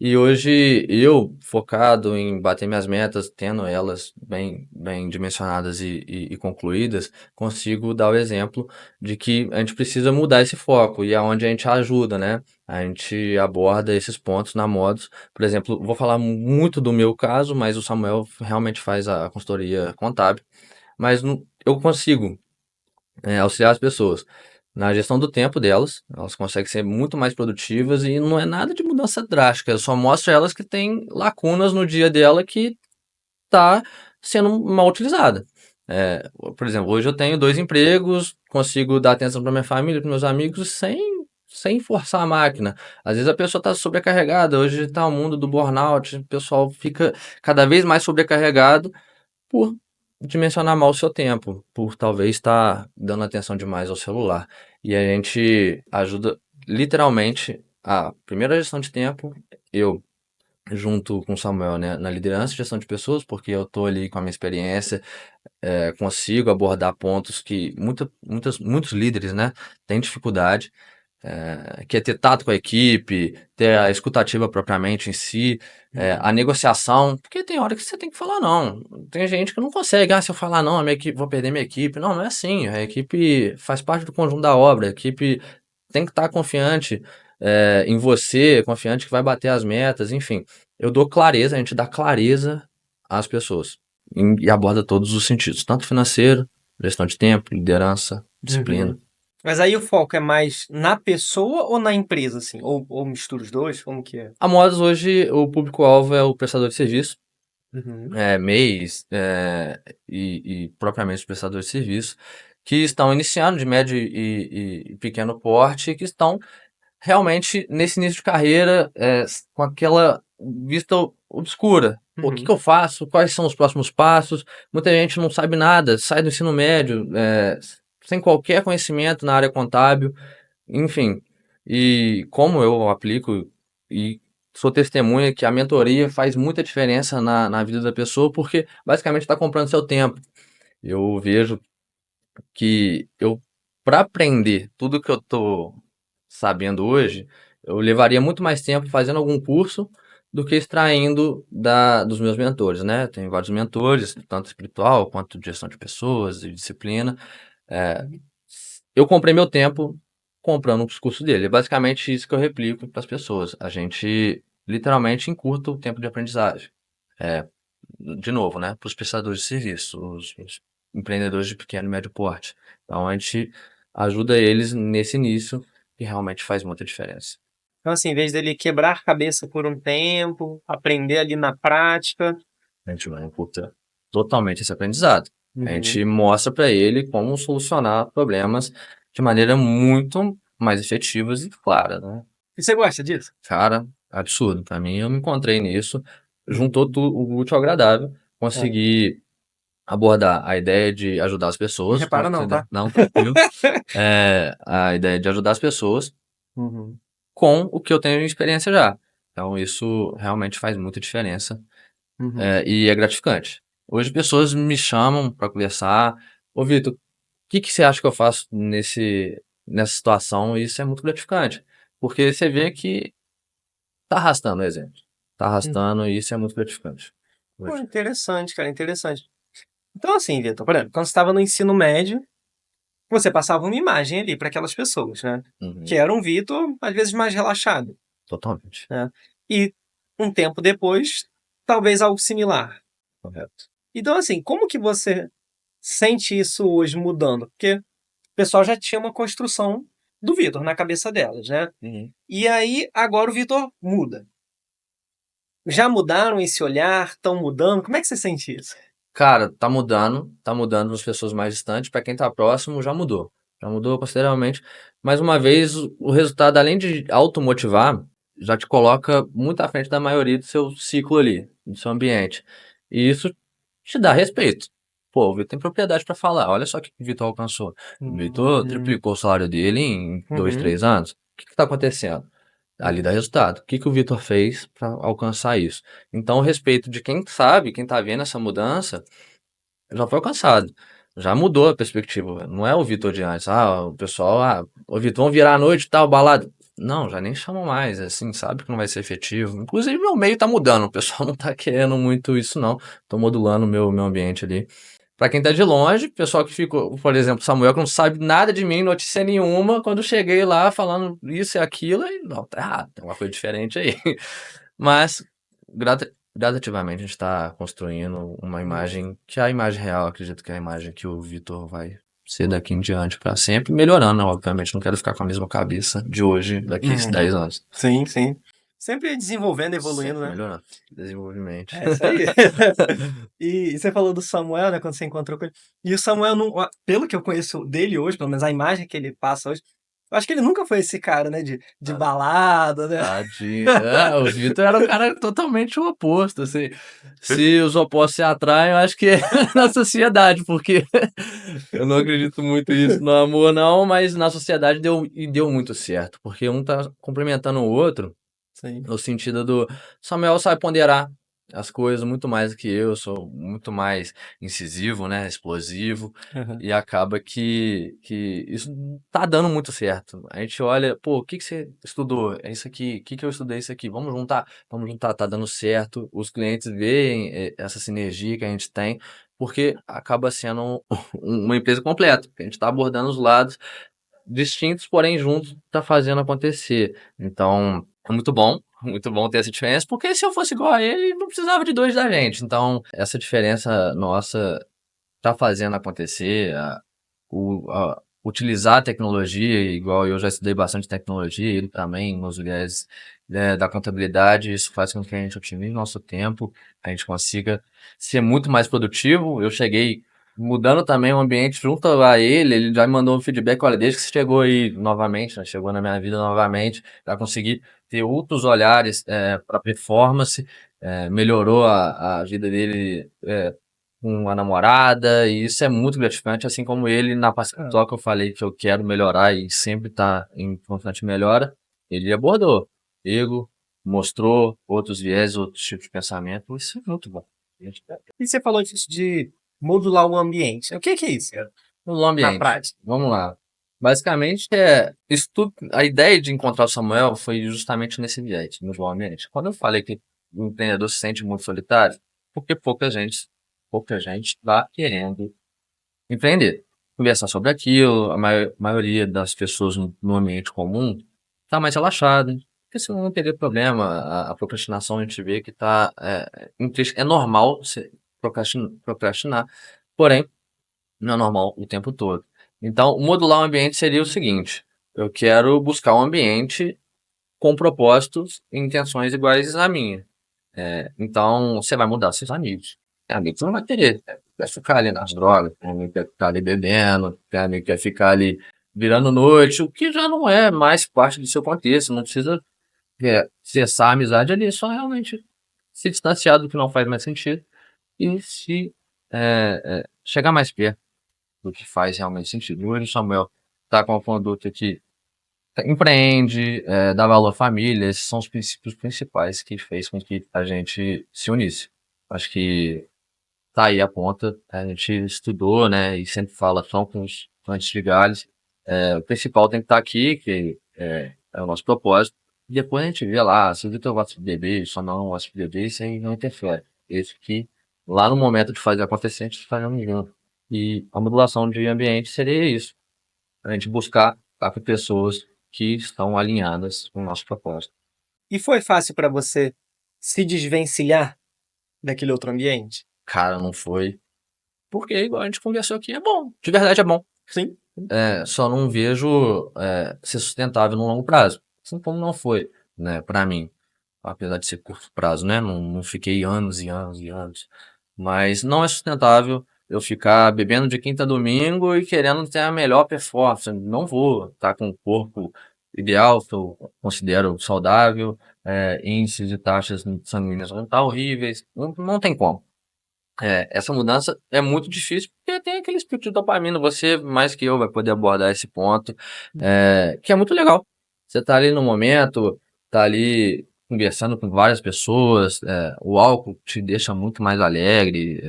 E hoje eu, focado em bater minhas metas, tendo elas bem dimensionadas e concluídas, consigo dar o exemplo de que a gente precisa mudar esse foco, e é onde a gente ajuda, né? A gente aborda esses pontos na Modos. Por exemplo, vou falar muito do meu caso, mas o Samuel realmente faz a consultoria contábil. Mas eu consigo auxiliar as pessoas na gestão do tempo delas. Elas conseguem ser muito mais produtivas e não é nada de mudança drástica. Eu só mostro a elas que tem lacunas no dia dela que está sendo mal utilizada. Por exemplo, hoje eu tenho 2 empregos, consigo dar atenção para minha família, para meus amigos, sem forçar a máquina. Às vezes a pessoa está sobrecarregada. Hoje está o mundo do burnout, o pessoal fica cada vez mais sobrecarregado por dimensionar mal o seu tempo, por talvez estar dando atenção demais ao celular. E a gente ajuda literalmente a primeira gestão de tempo, eu. junto com o Samuel, né, na liderança e gestão de pessoas, porque eu tô ali com a minha experiência, consigo abordar pontos que muitos líderes, né, têm dificuldade, que é ter tato com a equipe, ter a escutativa propriamente em si, a negociação, porque tem hora que você tem que falar não. Tem gente que não consegue, se eu falar não, a minha equipe, vou perder minha equipe. Não, não é assim. A equipe faz parte do conjunto da obra. A equipe tem que estar confiante, em você, confiante que vai bater as metas, enfim. Eu dou clareza, a gente dá clareza às pessoas e aborda todos os sentidos, tanto financeiro, gestão de tempo, liderança, disciplina. Uhum. Mas aí o foco é mais na pessoa ou na empresa, assim? Ou mistura os dois? Como que é? A Modas hoje, o público-alvo é o prestador de serviço, Uhum. MEIs, e propriamente os prestadores de serviço, que estão iniciando de médio e pequeno porte, que estão realmente nesse início de carreira, com aquela vista obscura. O que Uhum. eu faço? Quais são os próximos passos? Muita gente não sabe nada, sai do ensino médio, sem qualquer conhecimento na área contábil, enfim. E como eu aplico e sou testemunha que a mentoria faz muita diferença na vida da pessoa, porque basicamente está comprando seu tempo. Eu vejo que para aprender tudo que eu tô sabendo hoje, eu levaria muito mais tempo fazendo algum curso do que extraindo dos meus mentores, né? Tem vários mentores, tanto espiritual quanto de gestão de pessoas e disciplina. É, eu comprei meu tempo comprando os cursos dele. É basicamente isso que eu replico para as pessoas. A gente literalmente encurta o tempo de aprendizagem. É, de novo, né, para os prestadores de serviço, os empreendedores de pequeno e médio porte. Então a gente ajuda eles nesse início e realmente faz muita diferença. Então, assim, em vez dele quebrar a cabeça por um tempo, aprender ali na prática. A gente vai encurtar totalmente esse aprendizado. A Uhum. gente mostra para ele como solucionar problemas de maneira muito mais efetiva e clara, né? E você gosta disso? Cara, absurdo. Para mim, eu me encontrei nisso, Uhum. juntou o útil ao agradável, É. consegui abordar a ideia de ajudar as Não pessoas, repara não, tá? não, tranquilo, a ideia de ajudar as pessoas Uhum. com o que eu tenho de experiência já. Então, isso realmente faz muita diferença, Uhum. e é gratificante. Hoje, pessoas me chamam para conversar. Ô, Vitor, o que que você acha que eu faço nessa situação? E isso é muito gratificante, porque você vê que tá arrastando o exemplo. Tá Uhum. arrastando e isso é muito gratificante. Pô, Hoje. interessante, cara, interessante. Então, assim, Vitor, por exemplo, quando você estava no ensino médio, você passava uma imagem ali para aquelas pessoas, né? Que Uhum, era um Vitor, às vezes, mais relaxado, totalmente. né? E um tempo depois, talvez algo similar. Correto. Então, assim, como que você sente isso hoje mudando? Porque o pessoal já tinha uma construção do Vitor na cabeça delas, né? Uhum. E aí, agora o Vitor muda. Já mudaram esse olhar? Estão mudando? Como é que você sente isso? Cara, tá mudando nas pessoas mais distantes, para quem tá próximo já mudou consideravelmente. Mais uma vez, o resultado, além de automotivar, já te coloca muito à frente da maioria do seu ciclo ali, do seu ambiente. E isso te dá respeito. Pô, o Vitor tem propriedade para falar, olha só o que o Vitor alcançou. O Vitor Uhum, triplicou o salário dele em dois, uhum, 3 anos. O que que tá acontecendo? Ali dá resultado. O que que o Vitor fez para alcançar isso? Então, o respeito de quem sabe, quem tá vendo essa mudança, já foi alcançado. Já mudou a perspectiva. Não é o Vitor de antes. O pessoal, o Vitor, vamos virar a noite e tal, balada. Não, já nem chamam mais, assim, sabe que não vai ser efetivo. Inclusive, meu meio tá mudando. O pessoal não tá querendo muito isso, não. Tô modulando o meu ambiente ali. Pra quem tá de longe, pessoal que ficou, por exemplo, Samuel, que não sabe nada de mim, notícia nenhuma, quando cheguei lá falando isso e aquilo, e não, tá errado, tem uma coisa diferente aí. Mas, gradativamente, a gente tá construindo uma uhum, imagem que é a imagem real, acredito que é a imagem que o Vitor vai ser daqui em diante pra sempre, melhorando, né, obviamente, não quero ficar com a mesma cabeça de hoje, daqui a uhum. 10 anos. Sim, sim. Sempre desenvolvendo, evoluindo, Sempre né? melhorando, desenvolvimento. É isso aí. E você falou do Samuel, né? Quando você encontrou com ele. E o Samuel, não, pelo que eu conheço dele hoje, pelo menos a imagem que ele passa hoje, eu acho que ele nunca foi esse cara, né? De balada, né? Tadinho. O Vitor era um cara totalmente o oposto, assim. Se os opostos se atraem, eu acho que é na sociedade, porque eu não acredito muito nisso no amor, não, mas na sociedade deu muito certo, porque um tá complementando o outro Sim. No sentido do Samuel sabe ponderar as coisas muito mais do que eu sou muito mais incisivo, né, explosivo, Aham. e acaba que isso tá dando muito certo. A gente olha, pô, o que que você estudou? É isso aqui. O que que eu estudei? Isso aqui. Vamos juntar, tá dando certo. Os clientes veem essa sinergia que a gente tem, porque acaba sendo uma empresa completa. A gente está abordando os lados distintos, porém juntos, tá fazendo acontecer. Então, é muito bom ter essa diferença, porque se eu fosse igual a ele, não precisava de dois da gente. Então, essa diferença nossa tá fazendo acontecer, utilizar a tecnologia, igual eu já estudei bastante tecnologia, ele também, nos viés da contabilidade, isso faz com que a gente otimize nosso tempo, a gente consiga ser muito mais produtivo. Eu cheguei mudando também o ambiente junto a ele, ele já me mandou um feedback, olha, desde que você chegou aí novamente, né, chegou na minha vida novamente, já consegui ter outros olhares para performance, melhorou a vida dele, com a namorada, e isso é muito gratificante, assim como ele na Ah, Pacific que eu falei que eu quero melhorar e sempre tá em constante melhora, ele abordou, ego, mostrou outros viés, outros tipos de pensamento, isso é muito bom. Gente, e você falou disso de modular o ambiente. O que é isso, no na ambiente, prática? vamos lá. Basicamente, a ideia de encontrar o Samuel foi justamente nesse viés, no ambiente. Quando eu falei que o empreendedor se sente muito solitário, porque pouca gente está querendo empreender, conversar sobre aquilo. A maioria das pessoas no ambiente comum está mais relaxada, porque senão não teria problema. A procrastinação a gente vê que tá, é normal você procrastinar, porém, não é normal o tempo todo. Então, modular o ambiente seria o seguinte: eu quero buscar um ambiente com propósitos e intenções iguais à minha. Então, você vai mudar seus amigos. Tem amigo que você não vai querer. Vai ficar ali nas drogas, tem amigo que quer ficar ali bebendo, tem amigo que quer ficar ali virando noite, o que já não é mais parte do seu contexto. Não precisa cessar a amizade ali, só realmente se distanciar do que não faz mais sentido e se chegar mais perto do que faz realmente sentido. Hoje o Samuel está com uma conduta que empreende, dá valor à família, esses são os princípios principais que fez com que a gente se unisse. Acho que tá aí a ponta, a gente estudou, né, e sempre fala só com os antes de galhos. O principal tem que estar aqui, que é o nosso propósito, e depois a gente vê lá, se o Vitor gosta de beber, só não gosta de beber, isso aí não interfere. Esse que, lá no momento de fazer acontecer, a gente está fazendo junto. E a modulação de ambiente seria isso, a gente buscar estar com pessoas que estão alinhadas com o nosso propósito. E foi fácil para você se desvencilhar daquele outro ambiente? Cara, não foi. Porque, igual a gente conversou aqui, é bom. De verdade é bom. Sim. Só não vejo ser sustentável no longo prazo. Assim como não foi, né, para mim. Apesar de ser curto prazo, né? Não fiquei anos e anos e anos. Mas não é sustentável eu ficar bebendo de quinta a domingo e querendo ter a melhor performance. Não vou estar com o corpo ideal, que eu considero saudável, índices de taxas sanguíneas não tá horríveis. Não tem como. Essa mudança é muito difícil porque tem aquele espírito de dopamina. Você, mais que eu, vai poder abordar esse ponto, que é muito legal. Você tá ali no momento, tá ali conversando com várias pessoas, o álcool te deixa muito mais alegre.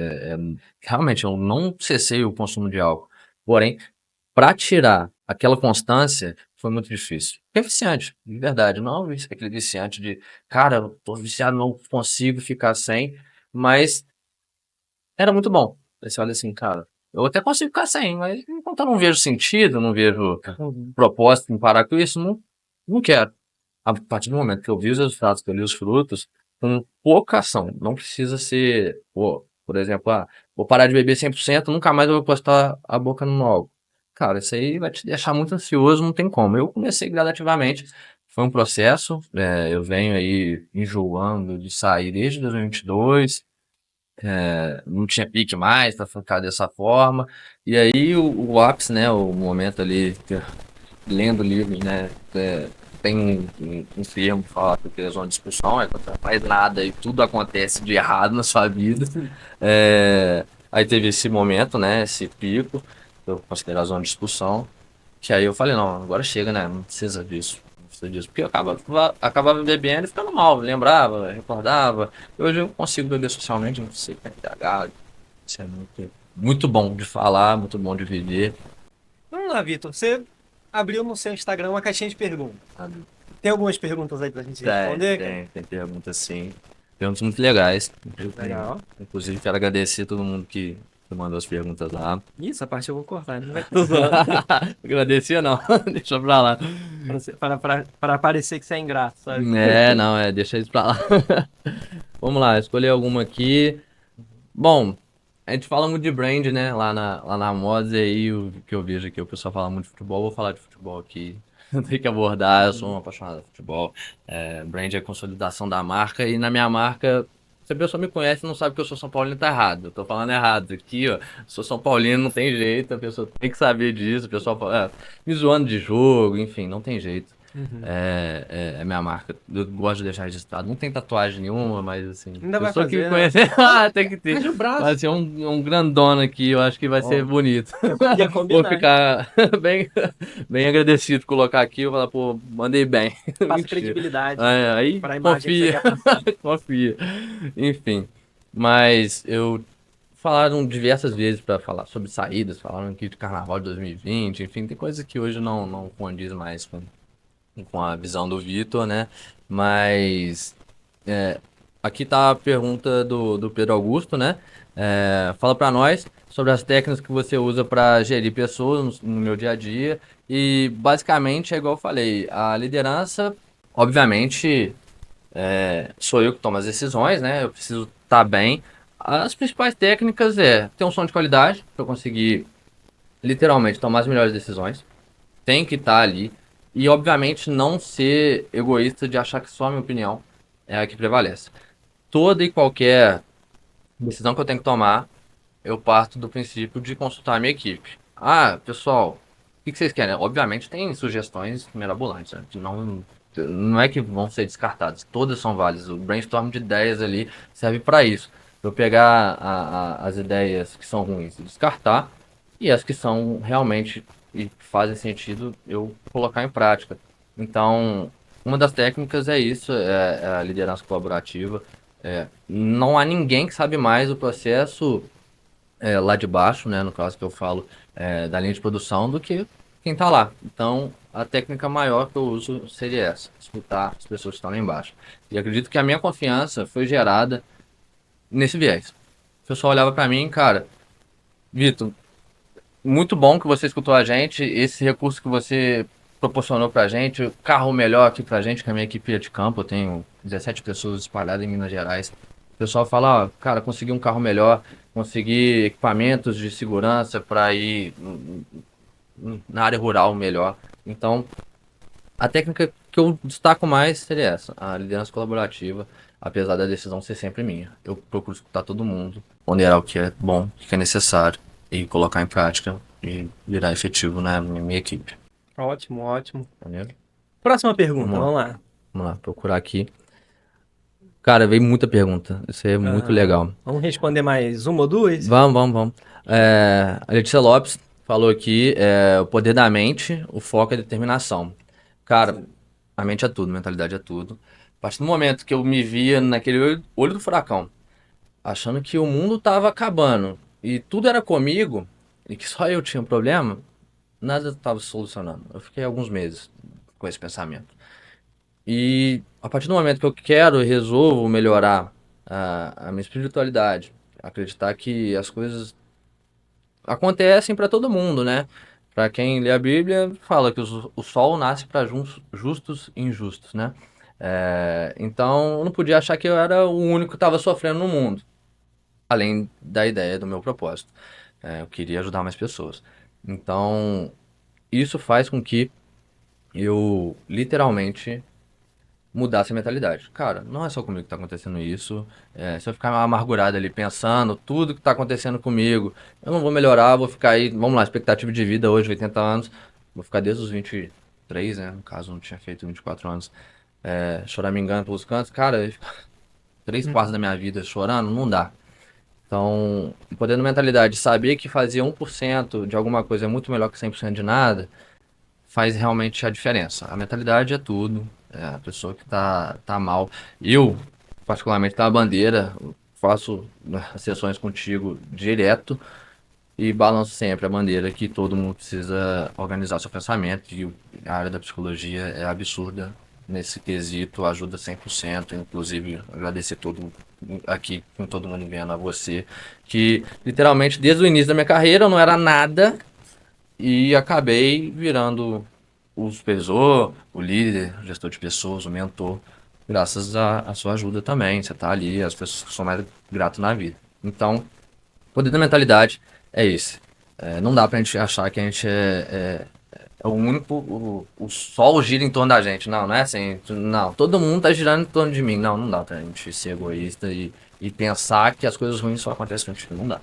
Realmente, eu não cessei o consumo de álcool. Porém, para tirar aquela constância foi muito difícil. Porque é viciante, de verdade. Não é aquele viciante de, cara, eu tô viciado, não consigo ficar sem. Mas era muito bom. Aí você olha assim, cara, eu até consigo ficar sem, mas enquanto eu não vejo sentido, não vejo Uhum. propósito em parar com isso, não quero. A partir do momento que eu vi os resultados, que eu li os frutos, com pouca ação, não precisa ser, pô, por exemplo, vou parar de beber 100%, nunca mais eu vou postar a boca no álcool. Cara, isso aí vai te deixar muito ansioso, não tem como. Eu comecei gradativamente, foi um processo, eu venho aí enjoando de sair desde 2022, não tinha pique mais para ficar dessa forma. E aí o ápice, né, o momento ali, lendo livros, né, tem um termo que fala que é zona de discussão, é quando você não faz nada e tudo acontece de errado na sua vida. Aí teve esse momento, né, esse pico, que eu considero a zona de discussão, que aí eu falei, não, agora chega, né, não precisa disso. bosta disso, porque eu acabava bebendo e ficando mal, lembrava, recordava. Hoje eu consigo beber socialmente, não sei como é TDAH, isso é muito bom de falar, muito bom de viver. Vamos lá, Vitor. Você abriu no seu Instagram uma caixinha de perguntas. Sabe? Tem algumas perguntas aí pra gente Tem, responder, cara? tem, tem perguntas sim. Perguntas muito legais. Legal. Inclusive, quero agradecer a todo mundo que mandou as perguntas lá. Isso, a parte eu vou cortar, né? Tô zoando. Agradecer não, deixa pra lá. Para parecer que você é ingrato, sabe? É, não, deixa isso pra lá. Vamos lá, escolher alguma aqui. Bom, a gente fala muito de brand, né? Lá na Mods, e aí o que eu vejo aqui, o pessoal fala muito de futebol, vou falar de futebol aqui. Tem que abordar, eu sou um apaixonado por futebol. Brand é consolidação da marca, e na minha marca, se a pessoa me conhece e não sabe que eu sou São Paulino, tá errado. Eu tô falando errado. Aqui, ó, sou São Paulino, não tem jeito, a pessoa tem que saber disso. O pessoal fala, me zoando de jogo, enfim, não tem jeito. Uhum. É minha marca. Eu gosto de deixar registrado. Não tem tatuagem nenhuma, mas assim. Ainda vai Pessoa que me fazer, né? conhece, tem que ter. Faz o braço. Vai ser um grandona aqui, eu acho que vai ser Ó, bonito. ia Vou combinar, hein? ficar bem agradecido por colocar aqui. Eu vou falar, pô, mandei bem. Passa Mentira. credibilidade Aí para a imagem que você confia, quer passar. confia. Enfim, mas eu falaram diversas vezes para falar sobre saídas, falaram aqui de Carnaval de 2020, enfim, tem coisas que hoje não condiz mais com a visão do Vitor, né? Mas aqui tá a pergunta do Pedro Augusto, né? Fala para nós sobre as técnicas que você usa para gerir pessoas no meu dia a dia. E basicamente é igual eu falei, a liderança, obviamente, sou eu que tomo as decisões, né? Eu preciso estar bem. As principais técnicas é ter um som de qualidade para eu conseguir literalmente tomar as melhores decisões. Tem que estar ali. E, obviamente, não ser egoísta de achar que só a minha opinião é a que prevalece. Toda e qualquer decisão que eu tenho que tomar, eu parto do princípio de consultar a minha equipe. Ah, pessoal, o que vocês querem? Obviamente, tem sugestões mirabolantes, né? Que não é que vão ser descartadas. Todas são válidas. O brainstorm de ideias ali serve para isso. Eu pegar as ideias que são ruins e descartar, e as que são realmente e fazem sentido eu colocar em prática. Então, uma das técnicas é isso, é a liderança colaborativa. Não há ninguém que sabe mais o processo lá de baixo, né, no caso que eu falo da linha de produção, do que quem está lá. Então, a técnica maior que eu uso seria essa, escutar as pessoas que estão lá embaixo. E acredito que a minha confiança foi gerada nesse viés. O pessoal olhava para mim, cara, Vitor, muito bom que você escutou a gente, esse recurso que você proporcionou pra gente, o carro melhor aqui pra gente, que a minha equipe é de campo, eu tenho 17 pessoas espalhadas em Minas Gerais. O pessoal fala, ó, cara, consegui um carro melhor, consegui equipamentos de segurança para ir na área rural melhor. Então, a técnica que eu destaco mais seria essa, a liderança colaborativa, apesar da decisão ser sempre minha. Eu procuro escutar todo mundo, ponderar o que é bom, o que é necessário e colocar em prática e virar efetivo na minha equipe. Ótimo, ótimo. Entendeu? Próxima pergunta, Vamos lá, vamos lá. vamos lá, procurar aqui. Cara, veio muita pergunta, isso é muito Aham. legal. Vamos responder mais uma ou duas? Vamos. A Letícia Lopes falou aqui, o poder da mente, o foco é a determinação. Cara, Sim. a mente é tudo, mentalidade é tudo. A partir do momento que eu me via naquele olho do furacão, achando que o mundo tava acabando e tudo era comigo e que só eu tinha um problema, nada estava se solucionando. Eu fiquei alguns meses com esse pensamento. E a partir do momento que eu quero e resolvo melhorar a minha espiritualidade, acreditar que as coisas acontecem para todo mundo, né? Para quem lê a Bíblia, fala que o sol nasce para justos e injustos, né? Então, eu não podia achar que eu era o único que estava sofrendo no mundo, além da ideia do meu propósito. Eu queria ajudar mais pessoas. Então, isso faz com que eu literalmente mudasse a mentalidade. Cara, não é só comigo que tá acontecendo isso. Se eu ficar amargurado ali pensando tudo que tá acontecendo comigo, eu não vou melhorar, vou ficar aí, vamos lá, expectativa de vida hoje, 80 anos, vou ficar desde os 23, né? No caso, não tinha feito 24 anos, choramingando pelos cantos. Cara, 3 quartos da minha vida chorando, não dá. Então, podendo mentalidade, saber que fazer 1% de alguma coisa é muito melhor que 100% de nada, faz realmente a diferença. A mentalidade é tudo. É a pessoa que tá mal. Eu, particularmente, da bandeira, faço sessões contigo direto e balanço sempre a bandeira que todo mundo precisa organizar seu pensamento. E a área da psicologia é absurda nesse quesito, ajuda 100%. Inclusive, agradecer todo aqui com todo mundo vendo a você, que literalmente desde o início da minha carreira eu não era nada e acabei virando o supervisor, o líder, o gestor de pessoas, o mentor, graças à sua ajuda também. Você tá ali, as pessoas que são mais gratas na vida. Então, o poder da mentalidade é esse. Não dá pra gente achar que a gente é o único, o sol gira em torno da gente. Não, não é assim. Não, todo mundo tá girando em torno de mim. Não, não dá pra gente ser egoísta e pensar que as coisas ruins só acontecem contigo. Não dá.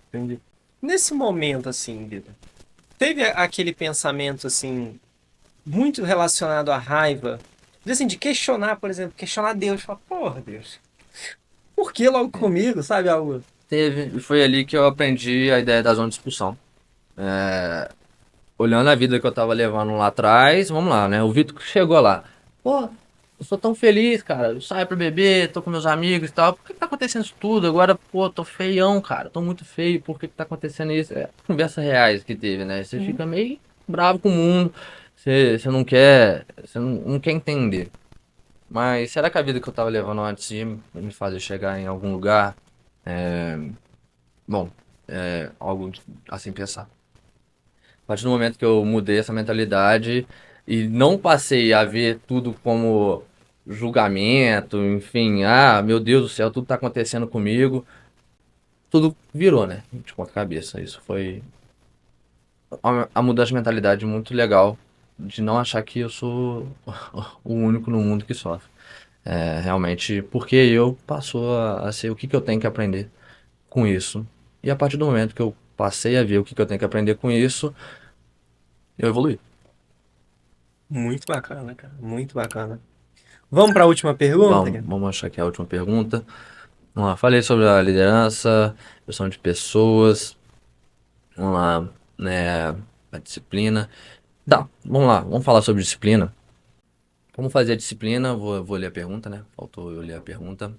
Entendi. Nesse momento, assim, Vitor, teve aquele pensamento, assim, muito relacionado à raiva, de, assim, de questionar, por exemplo, questionar Deus, falar, porra, Deus, por que logo comigo, sabe, algo? Teve, e foi ali que eu aprendi a ideia da zona de expulsão. Olhando a vida que eu tava levando lá atrás, vamos lá, né? O Vitor chegou lá. Pô, eu sou tão feliz, cara. Eu saio pra beber, tô com meus amigos e tal. Por que que tá acontecendo isso tudo? Agora, pô, tô feião, cara. Tô muito feio. Por que que tá acontecendo isso? É conversas reais que teve, né? Você Uhum. fica meio bravo com o mundo. Você não quer. Você não quer entender. Mas será que a vida que eu tava levando antes ia me fazer chegar em algum lugar? Bom, algo assim pensar. A partir do momento que eu mudei essa mentalidade e não passei a ver tudo como julgamento, enfim, ah, meu Deus do céu, tudo tá acontecendo comigo, tudo virou, né? De ponta cabeça. Isso foi a mudança de mentalidade muito legal, de não achar que eu sou o único no mundo que sofre. Realmente, porque eu passou a ser o que eu tenho que aprender com isso. E a partir do momento que eu passei a ver o que eu tenho que aprender com isso, eu evoluí. Muito bacana, cara, muito bacana. Vamos para a última pergunta, cara? Vamos achar que é a última pergunta. Vamos lá, falei sobre a liderança, gestão de pessoas, vamos lá, né, a disciplina. Tá, vamos lá, vamos falar sobre disciplina. Como fazer a disciplina? Vou ler a pergunta, né? Faltou eu ler a pergunta.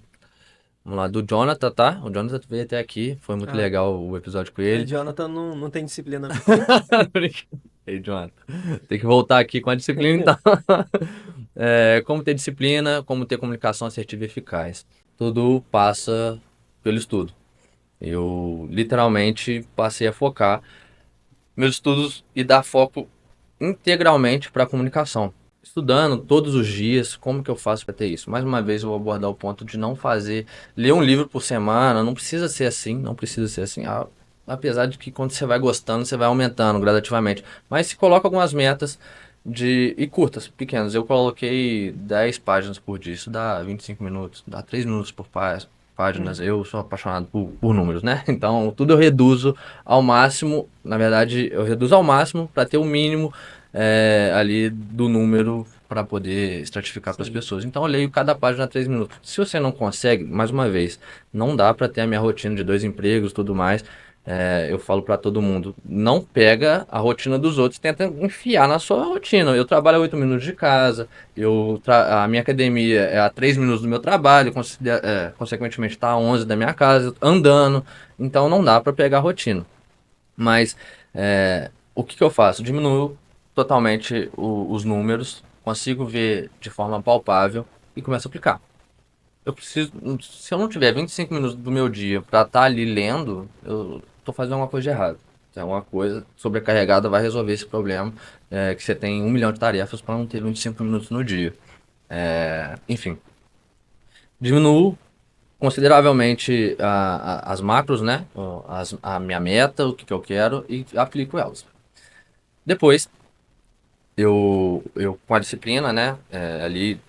Vamos lá, do Jonathan, tá? O Jonathan veio até aqui, foi muito Ah, legal o episódio com é, ele. Jonathan não tem disciplina, não. Ei, Jonathan, tem que voltar aqui com a disciplina, então. Como ter disciplina, como ter comunicação assertiva e eficaz. Tudo passa pelo estudo. Eu literalmente passei a focar meus estudos e dar foco integralmente para a comunicação. Estudando todos os dias, como que eu faço para ter isso? Mais uma vez eu vou abordar o ponto de não fazer, ler um livro por semana, não precisa ser assim, não precisa ser assim. Apesar de que quando você vai gostando, você vai aumentando gradativamente. Mas se coloca algumas metas e curtas, pequenas. Eu coloquei 10 páginas por dia, isso dá 25 minutos, dá 3 minutos por páginas. Uhum. Eu sou apaixonado por números, né? Então tudo eu reduzo ao máximo. Na verdade, eu reduzo ao máximo para ter o mínimo ali do número para poder estratificar para as Sim. pessoas. Então eu leio cada página a 3 minutos. Se você não consegue, mais uma vez, não dá para ter a minha rotina de 2 empregos, tudo mais. Eu falo para todo mundo, não pega a rotina dos outros, tenta enfiar na sua rotina. Eu trabalho a 8 minutos de casa, a minha academia é a 3 minutos do meu trabalho, consequentemente está a 11 da minha casa, andando. Então não dá para pegar a rotina. Mas o que eu faço? Diminuo totalmente os números, consigo ver de forma palpável e começo a aplicar. Eu preciso, se eu não tiver 25 minutos do meu dia para estar ali lendo, eu tô fazendo alguma coisa de errado. Tem alguma coisa sobrecarregada vai resolver esse problema, que você tem 1 milhão de tarefas para não ter 25 minutos no dia. Enfim, diminuo consideravelmente as macros, né? A minha meta, o que eu quero e aplico elas. Depois, eu com a disciplina, né? Ali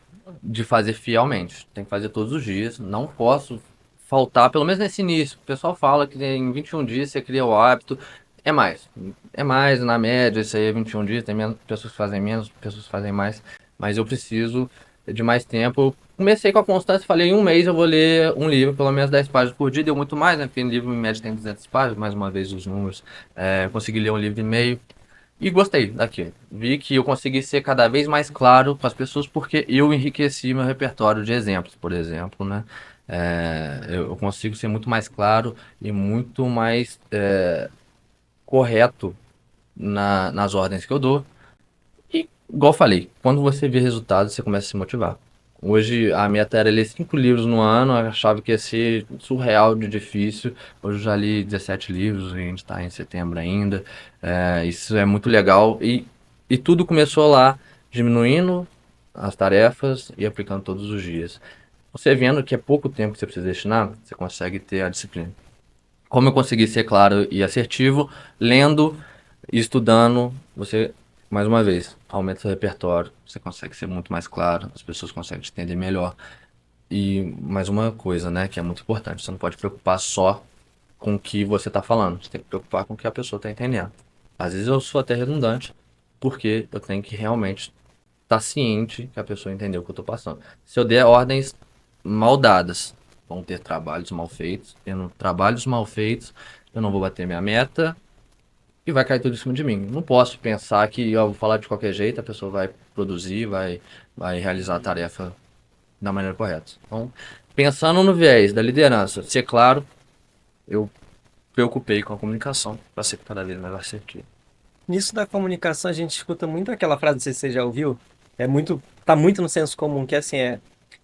de fazer fielmente. Tem que fazer todos os dias. Não posso faltar, pelo menos nesse início. O pessoal fala que em 21 dias você cria o hábito. É mais. É mais, na média, isso aí é 21 dias. Tem menos, pessoas que fazem menos, pessoas que fazem mais. Mas eu preciso de mais tempo. Eu comecei com a constância, falei, em um mês eu vou ler um livro, pelo menos 10 páginas por dia. Deu muito mais, né? Porque o livro em média tem 200 páginas, mais uma vez os números. Consegui ler um livro e meio. E gostei daquilo. Vi que eu consegui ser cada vez mais claro com as pessoas porque eu enriqueci meu repertório de exemplos, por exemplo, né? Eu consigo ser muito mais claro e muito mais correto nas ordens que eu dou. E, igual eu falei, quando você vê resultados, você começa a se motivar. Hoje a meta era ler 5 livros no ano, eu achava que ia ser surreal de difícil. Hoje eu já li 17 livros, e a gente está em setembro ainda. Isso é muito legal. E tudo começou lá, diminuindo as tarefas e aplicando todos os dias. Você vendo que é pouco tempo que você precisa destinar, você consegue ter a disciplina. Como eu consegui ser claro e assertivo, lendo e estudando, você, mais uma vez, aumenta seu repertório, você consegue ser muito mais claro, as pessoas conseguem te entender melhor. E mais uma coisa, né, que é muito importante, você não pode preocupar só com o que você está falando, você tem que preocupar com o que a pessoa está entendendo. Às vezes eu sou até redundante, porque eu tenho que realmente estar ciente que a pessoa entendeu o que eu estou passando. Se eu der ordens mal dadas, vão ter trabalhos mal feitos, tendo trabalhos mal feitos, eu não vou bater minha meta e vai cair tudo em cima de mim. Não posso pensar que eu vou falar de qualquer jeito, a pessoa vai produzir, vai realizar a tarefa da maneira correta. Então, pensando no viés da liderança, ser claro, eu preocupei com a comunicação para ser cada vez mais assertivo. Nisso da comunicação, a gente escuta muito aquela frase, não sei se você já ouviu, tá muito no senso comum, que é assim,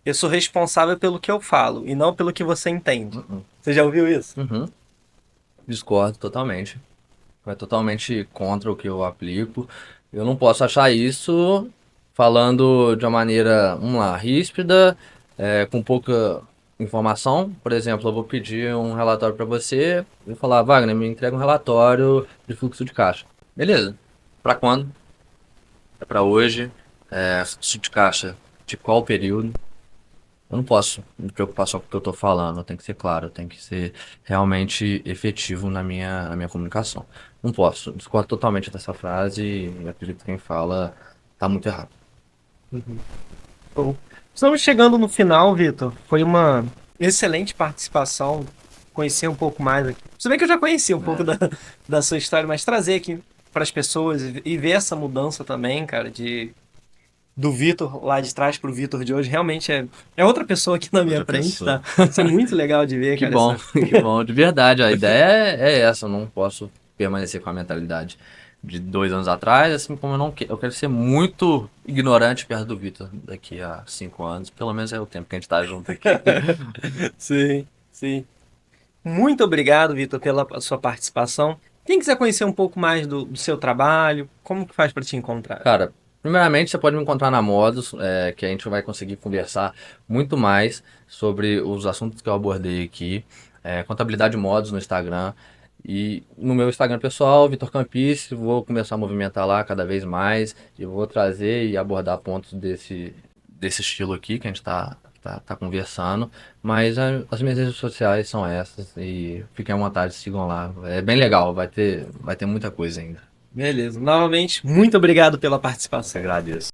eu sou responsável pelo que eu falo e não pelo que você entende. Uhum. Você já ouviu isso? Uhum. Discordo totalmente. Vai totalmente contra o que eu aplico. Eu não posso achar isso falando de uma maneira, vamos lá, ríspida, com pouca informação. Por exemplo, eu vou pedir um relatório para você e falar, Wagner, me entrega um relatório de fluxo de caixa. Beleza. Para quando? É para hoje. Fluxo de caixa de qual período? Eu não posso me preocupar só com o que eu estou falando, eu tenho que ser claro, eu tenho que ser realmente efetivo na minha comunicação. Não posso, discordo totalmente dessa frase e acredito que quem fala tá muito errado. Bom, estamos chegando no final, Vitor. Foi uma excelente participação. Conhecer um pouco mais aqui. Se bem que eu já conhecia um pouco da sua história, mas trazer aqui para as pessoas e ver essa mudança também, cara, do Vitor lá de trás pro Vitor de hoje, realmente é outra pessoa aqui na minha Outra frente, pessoa. tá? Isso é muito legal de ver, Que cara. bom, que bom, de verdade, a ideia é essa, eu não posso permanecer com a mentalidade de 2 anos atrás, assim como eu quero ser muito ignorante perto do Vitor daqui a 5 anos, pelo menos é o tempo que a gente tá junto aqui. Sim, sim. Muito obrigado, Vitor, pela sua participação. Quem quiser conhecer um pouco mais do seu trabalho, como que faz para te encontrar? Cara, primeiramente você pode me encontrar na Modus, que a gente vai conseguir conversar muito mais sobre os assuntos que eu abordei aqui. Contabilidade Modus no Instagram. E no meu Instagram pessoal, Vitor Campice, vou começar a movimentar lá cada vez mais e vou trazer e abordar pontos desse estilo aqui que a gente tá conversando. Mas as minhas redes sociais são essas e fiquem à vontade, sigam lá. É bem legal, vai ter muita coisa ainda. Beleza. Novamente, muito obrigado pela Eu que participação. agradeço.